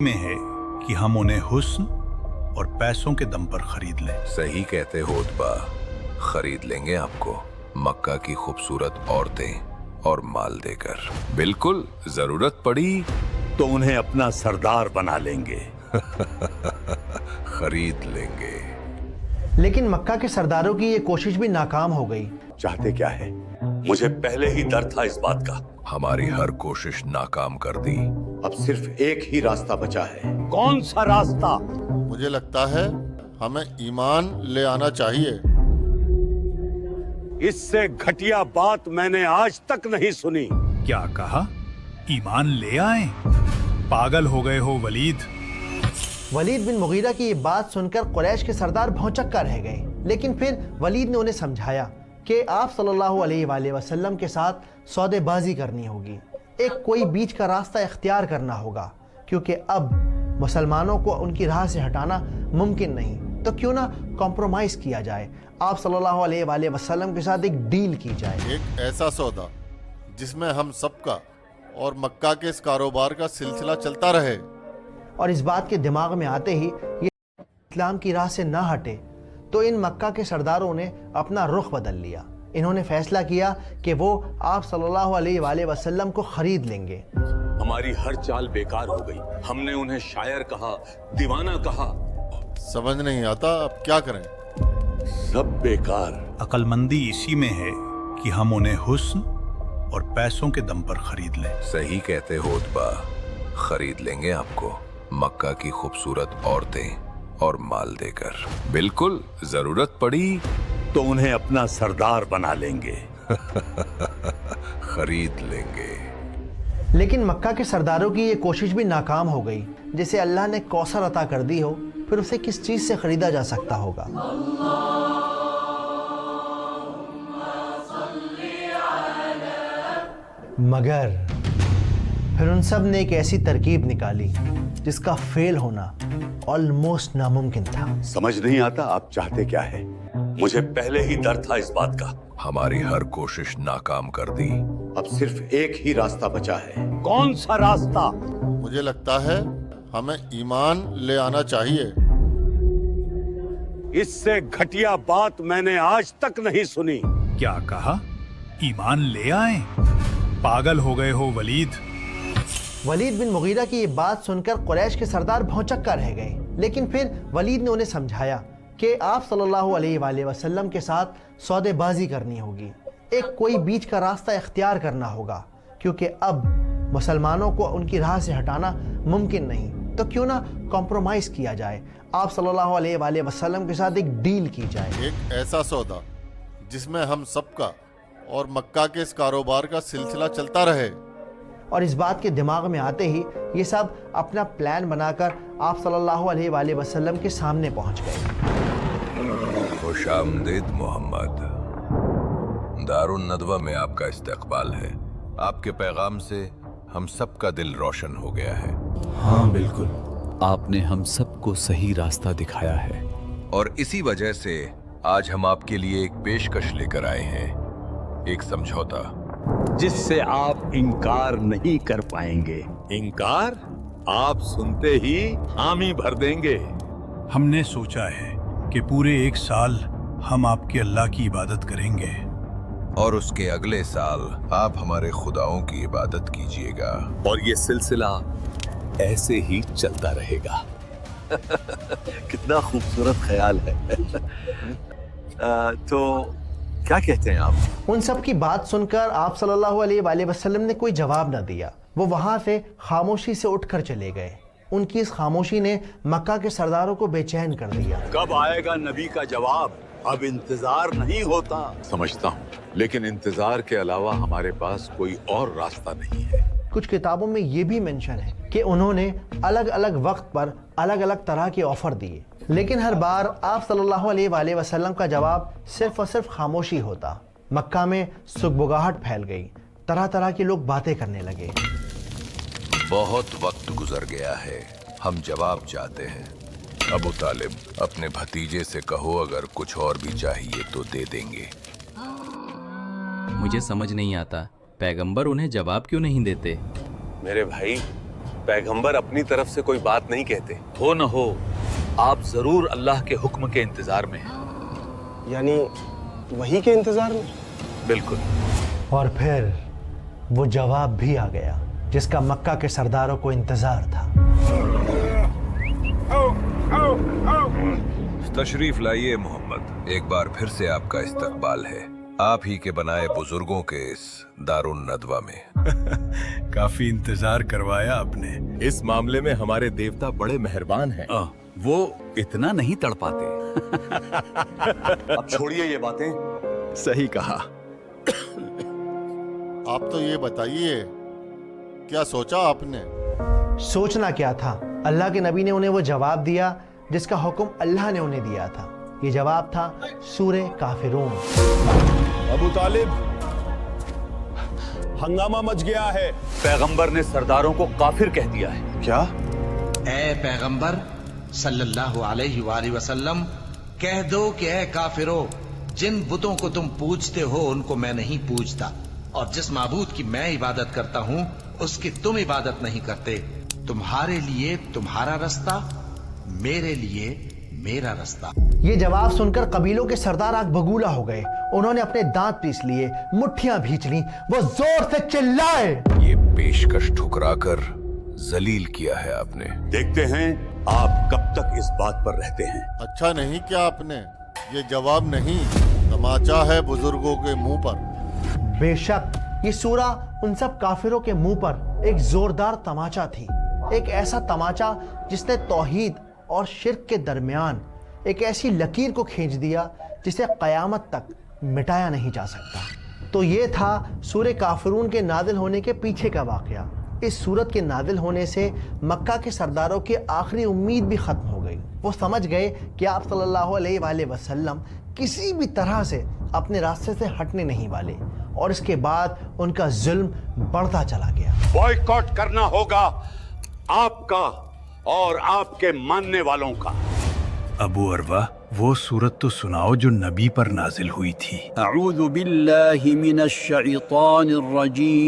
में है कि हम उन्हें हुस्न और पैसों के दम पर खरीद लें। सही कहते हो उत्बा, खरीद लेंगे आपको मक्का की खूबसूरत औरतें और माल देकर। बिल्कुल, जरूरत पड़ी तो उन्हें अपना सरदार बना लेंगे। खरीद लेंगे। लेकिन मक्का के सरदारों की ये कोशिश भी नाकाम हो गई। चाहते क्या है? मुझे पहले ही डर था इस बात का। हमारी हर कोशिश नाकाम कर दी। अब सिर्फ एक ही रास्ता बचा है। कौन सा रास्ता? मुझे लगता है हमें ईमान ले आना चाहिए। इससे घटिया बात मैंने आज तक नहीं सुनी। क्या कहा? ईमान ले आए? पागल हो गए हो वलीद। वलीद बिन मुगीरा की ये बात सुनकर कुरैश के सरदार भौंचक्का रह गए। लेकिन फिर वलीद ने उन्हें समझाया कि आप सल्लल्लाहु अलैहि वसल्लम के साथ सौदेबाजी करनी होगी, एक कोई बीच का रास्ता इख्तियार करना होगा, क्योंकि अब मुसलमानों को उनकी राह से हटाना मुमकिन नहीं। तो क्यों ना कॉम्प्रोमाइज़ किया जाए, आप सल्लल्लाहु अलैहि वसल्लम के साथ एक डील की जाए। एक ऐसा सौदा जिसमें हम सबका और मक्का के इस कारोबार का सिलसिला चलता रहे। और इस बात के दिमाग में आते ही ये इस्लाम की राह से ना हटे, तो इन मक्का के सरदारों ने अपना रुख बदल लिया। इन्होंने फैसला किया कि वो आप सल्लल्लाहु अलैहि वसल्लम को खरीद लेंगे। हमारी हर चाल बेकार हो गई। हमने उन्हें शायर कहा, दीवाना कहा। समझ नहीं आता अब क्या करें। सब बेकार। अक्लमंदी इसी में है कि हम उन्हें हुस्न और पैसों के दम पर खरीद लें। सही कहते हो उत्बा, खरीद लेंगे आपको मक्का की खूबसूरत औरतें और माल देकर। बिल्कुल, जरूरत पड़ी तो उन्हें अपना सरदार बना लेंगे। खरीद लेंगे। लेकिन मक्का के सरदारों की ये कोशिश भी नाकाम हो गई। जिसे अल्लाह ने कौसर अता कर दी हो, फिर उसे किस चीज से खरीदा जा सकता होगा। मगर फिर उन सब ने एक ऐसी तरकीब निकाली जिसका फेल होना ऑलमोस्ट नामुमकिन था। समझ नहीं आता आप चाहते क्या है? मुझे पहले ही डर था इस बात का। हमारी हर कोशिश नाकाम कर दी। अब सिर्फ एक ही रास्ता बचा है। कौन सा रास्ता? मुझे लगता है हमें ईमान ले आना चाहिए। इससे घटिया बात मैंने आज तक नहीं सुनी। क्या कहा? ईमान ले आए? पागल हो गए हो वलीद। वलीद बिन मुगीरा की ये बात सुनकर कुरैश के सरदार भौंचक्का रह गए। लेकिन फिर वलीद ने उन्हें समझाया कि आप सल्लल्लाहु अलैहि वसल्लम के साथ सौदेबाजी करनी होगी, एक कोई बीच का रास्ता इख्तियार करना होगा, क्योंकि अब मुसलमानों को उनकी राह से हटाना मुमकिन नहीं। तो क्यों ना कॉम्प्रोमाइज़ किया जाए, आप सल्लल्लाहु अलैहि वसल्लम के साथ एक डील की जाए। एक ऐसा सौदा जिसमें हम सबका और मक्का के इस कारोबार का सिलसिला चलता रहे। और इस बात के दिमाग में आते ही ये सब अपना प्लान बनाकर आप सल्लल्लाहु अलैहि वसल्लम के सामने पहुंच गए। खुशामदीद मोहम्मद, दारुन नदवा में आपका इस्तकबाल है। आपके पैगाम से हम सबका दिल रोशन हो गया है। हाँ बिल्कुल, आपने हम सबको सही रास्ता दिखाया है। और इसी वजह से आज हम आपके लिए एक पेशकश लेकर आए हैं, एक समझौता जिससे आप इनकार नहीं कर पाएंगे। इनकार? आप सुनते ही हामी भर देंगे। हमने सोचा है कि पूरे एक साल हम आपके अल्लाह की इबादत करेंगे और उसके अगले साल आप हमारे खुदाओं की इबादत कीजिएगा। और ये सिलसिला ऐसे ही चलता रहेगा। कितना खूबसूरत ख्याल है। तो क्या कहते हैं आप? उन सब की बात सुनकर आप सल्लल्लाहु अलैहि वसल्लम ने कोई जवाब न दिया। वो वहां से खामोशी से उठकर चले गए। उनकी इस खामोशी ने मक्का के सरदारों को बेचैन कर दिया। कब आएगा नबी का जवाब? अब इंतजार नहीं होता। समझता हूँ, लेकिन इंतजार के अलावा हमारे पास कोई और रास्ता नहीं है। कुछ किताबों में ये भी मेंशन है कि उन्होंने अलग अलग वक्त पर अलग अलग तरह के ऑफर दिए, लेकिन हर बार आप सल्लल्लाहु अलैहि वसल्लम का जवाब सिर्फ और सिर्फ खामोशी होता। मक्का में सुगबुगाहट फैल गई। तरह तरह के लोग बातें करने लगे। बहुत वक्त गुजर गया है, हम जवाब चाहते हैं। अबू तालिब, अपने भतीजे से कहो अगर कुछ और भी चाहिए तो दे देंगे। मुझे समझ नहीं आता पैगंबर उन्हें जवाब क्यों नहीं देते। मेरे भाई, पैगंबर अपनी तरफ से कोई बात नहीं कहते। हो न हो, आप जरूर अल्लाह के हुक्म के इंतजार में हैं। यानी वही के इंतजार में? बिल्कुल। और फिर वो जवाब भी आ गया जिसका मक्का के सरदारों को इंतजार था। तशरीफ लाइए मोहम्मद, एक बार फिर से आपका इस्तकबाल है आप ही के बनाए बुजुर्गों के इस दारुन नदवा में। काफी इंतजार करवाया आपने। इस मामले में हमारे देवता बड़े मेहरबान हैं। वो इतना नहीं तड़पाते। अब छोड़िए ये बातें। सही कहा। आप तो ये बताइए, क्या सोचा आपने? सोचना क्या था, अल्लाह के नबी ने उन्हें वो जवाब दिया जिसका हुक्म अल्लाह ने उन्हें दिया था। ये जवाब था सूरे काफिरून। अबू तालिब, हंगामा मच गया है। पैगंबर ने सरदारों को काफिर कह दिया है। क्या? ए पैगंबर सल्लल्लाहु अलैहि वसल्लम, कह दो कि ए काफिरो, जिन बुतों को तुम पूजते हो उनको मैं नहीं पूजता, और जिस माबूद की मैं इबादत करता हूँ उसकी तुम इबादत नहीं करते। तुम्हारे लिए तुम्हारा रास्ता, मेरे लिए मेरा रास्ता। ये जवाब सुनकर कबीलों के सरदार आग बगूला हो गए। उन्होंने अपने दांत पीस लिए, मुट्ठियां भींच ली, वो जोर से चिल्लाए। ये पेशकश ठुकराकर जलील किया है आपने। देखते हैं आप कब तक इस बात पर रहते हैं। अच्छा नहीं किया आपने, ये जवाब नहीं, तमाचा है बुजुर्गों के मुंह पर। बेशक ये सूरा उन सब काफिरों के मुंह पर एक जोरदार तमाचा थी, एक ऐसा तमाचा जिसने तौहीद और शिर्क के दरमियान एक ऐसी लकीर को खींच दिया जिसे क़यामत तक मिटाया नहीं जा सकता। तो ये था सूरे काफिरून के नादिल होने के पीछे का वाक़या। इस सूरत के नादिल होने से मक्का के सरदारों की आखिरी उम्मीद भी ख़त्म हो गई। वो समझ गए कि आप सल्लल्लाहु अलैहि वसल्लम किसी भी तरह से अपने रास्ते से हटने नहीं वाले, और इसके बाद उनका जुल्म बढ़ता चला गया। बॉयकॉट करना होगा आपका और आपके मानने वालों का। अबू अरवा, वो सूरत तो सुनाओ जो नबी पर नाजिल हुई थी। अऊज़ु बिल्लाहि मिनश शैतानिर रजीम।